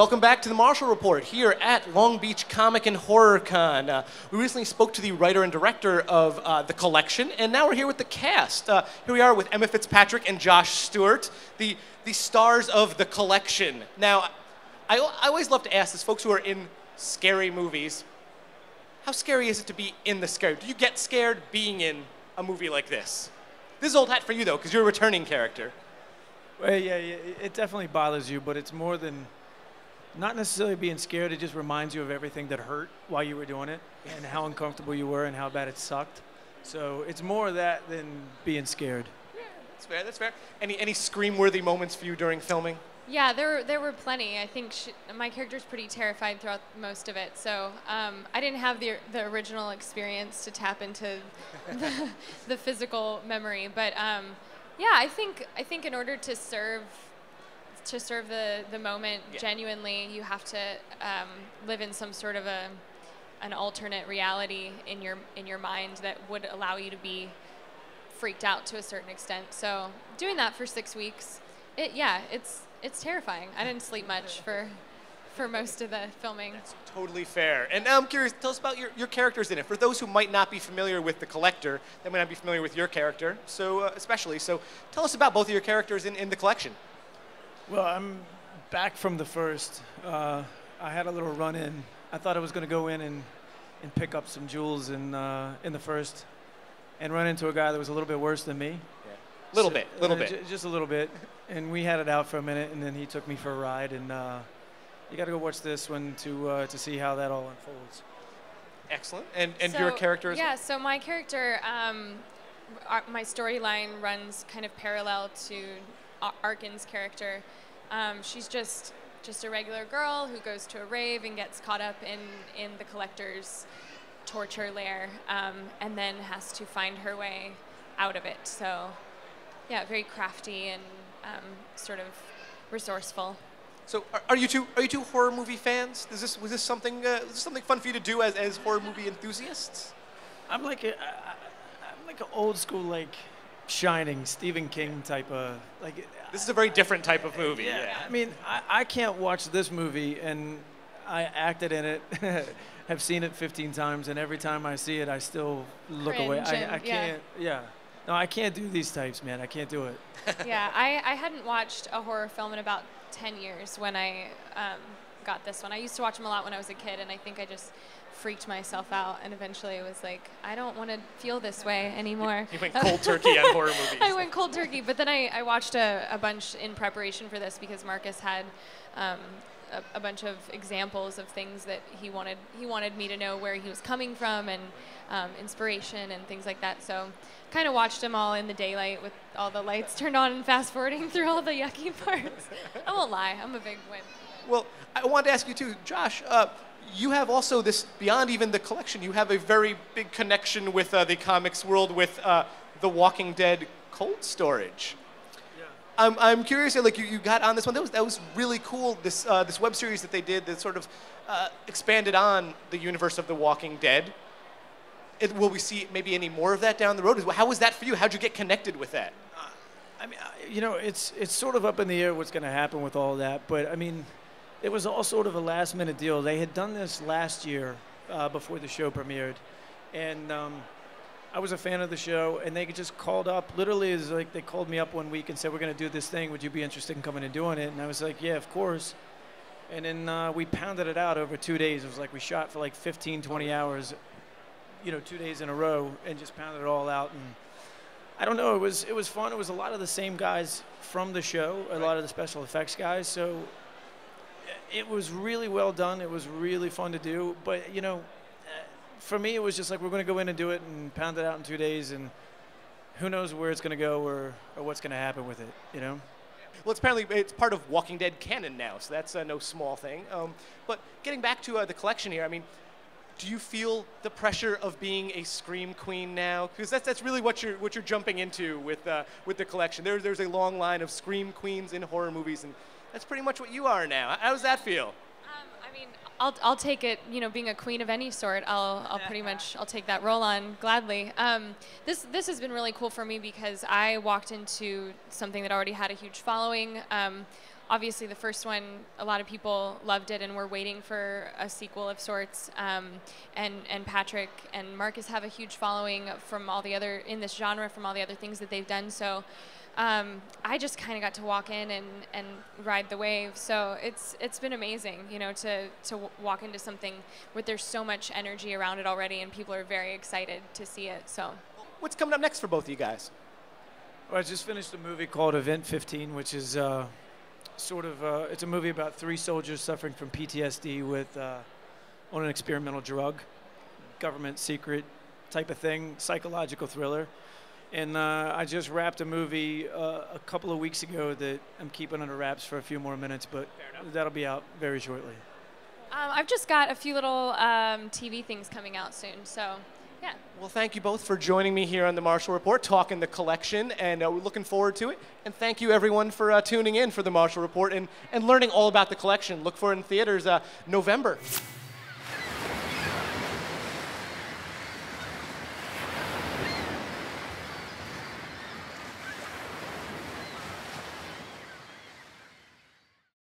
Welcome back to the Marshall Report here at Long Beach Comic and Horror Con. We recently spoke to the writer and director of The Collection, and now we're here with the cast. Here we are with Emma Fitzpatrick and Josh Stewart, the stars of The Collection. Now, I always love to ask this, folks who are in scary movies, how scary is it to be in the scary? Do you get scared being in a movie like this? This is old hat for you, though, because you're a returning character. Well, yeah, it definitely bothers you, but it's more than not necessarily being scared. It just reminds you of everything that hurt while you were doing it and how uncomfortable you were and how bad it sucked. So it's more of that than being scared. Yeah, that's fair, that's fair. Any scream-worthy moments for you during filming? Yeah, there were plenty. I think my character's pretty terrified throughout most of it, so I didn't have the original experience to tap into the physical memory. But yeah, I think in order to serve the moment genuinely, you have to live in some sort of an alternate reality in your mind that would allow you to be freaked out to a certain extent. So doing that for 6 weeks, it's terrifying. I didn't sleep much for most of the filming. That's totally fair. And now I'm curious, tell us about your characters in it. For those who might not be familiar with The Collector, they might not be familiar with your character, so especially. So tell us about both of your characters in The Collection. Well, I'm back from the first. I had a little run-in. I thought I was going to go in and pick up some jewels in the first and run into a guy that was a little bit worse than me. Little bit. Just a little bit. And we had it out for a minute, and then he took me for a ride. And you got to go watch this one to see how that all unfolds. Excellent. And so, your character as well? Yeah, so my character, my storyline runs kind of parallel to Arkin's character. She's just a regular girl who goes to a rave and gets caught up in the Collector's torture lair, and then has to find her way out of it. So yeah, very crafty and sort of resourceful. So are you two horror movie fans? Was this something fun for you to do as horror movie enthusiasts? I'm like an old school like Shining, Stephen King type of like. This is a very different type of movie. Yeah. I mean, I can't watch this movie, and I acted in it, have seen it 15 times, and every time I see it, I still look away. I can't. Yeah. No, I can't do these types, man. I can't do it. Yeah, I hadn't watched a horror film in about 10 years when I got this one. I used to watch them a lot when I was a kid, and I think I just freaked myself out, and eventually it was like, I don't want to feel this way anymore. You went cold turkey on horror movies. I went cold turkey, but then I watched a bunch in preparation for this because Marcus had a bunch of examples of things that he wanted me to know where he was coming from and inspiration and things like that. So kind of watched them all in the daylight with all the lights turned on and fast forwarding through all the yucky parts. I won't lie, I'm a big win. Well, I wanted to ask you too, Josh, you have also this, beyond even The Collection, you have a very big connection with the comics world with The Walking Dead cold storage. Yeah. I'm curious, like you got on this one. That was really cool. This web series that they did that sort of expanded on the universe of The Walking Dead. Will we see maybe any more of that down the road? How was that for you? How'd you get connected with that? I mean, you know, it's sort of up in the air what's going to happen with all that. But I mean, it was all sort of a last-minute deal. They had done this last year before the show premiered, and I was a fan of the show. And they just called up. Literally, it's like they called me up one week and said, "We're going to do this thing. Would you be interested in coming and doing it?" And I was like, "Yeah, of course." And then we pounded it out over 2 days. It was like we shot for like 15, 20 hours. You know, 2 days in a row, and just pounded it all out. And I don't know, it was fun. It was a lot of the same guys from the show, a lot of the special effects guys. So it was really well done. It was really fun to do. But you know, for me, it was just like we're going to go in and do it and pound it out in 2 days, and who knows where it's going to go or what's going to happen with it. You know. Well, it's part of Walking Dead canon now, so that's no small thing. But getting back to The Collection here, I mean, do you feel the pressure of being a scream queen now? Because that's really what you're jumping into with The Collection. There's a long line of scream queens in horror movies, and that's pretty much what you are now. How does that feel? I mean, I'll take it. You know, being a queen of any sort, I'll take that role on gladly. This has been really cool for me because I walked into something that already had a huge following. obviously the first one, a lot of people loved it, and we're waiting for a sequel of sorts. And Patrick and Marcus have a huge following from all the other, in this genre, from all the other things that they've done. So I just kind of got to walk in and ride the wave. So it's been amazing, you know, to walk into something where there's so much energy around it already, and people are very excited to see it. So What's coming up next for both of you guys? Well, I just finished a movie called Event 15, which is it's a movie about 3 soldiers suffering from PTSD on an experimental drug, government secret type of thing, psychological thriller. And I just wrapped a movie a couple of weeks ago that I'm keeping under wraps for a few more minutes, but that'll be out very shortly. I've just got a few little TV things coming out soon, so yeah. Well, thank you both for joining me here on the Marshall Report, talking the collection, and we're looking forward to it. And thank you, everyone, for tuning in for the Marshall Report and learning all about the collection. Look for it in theaters November.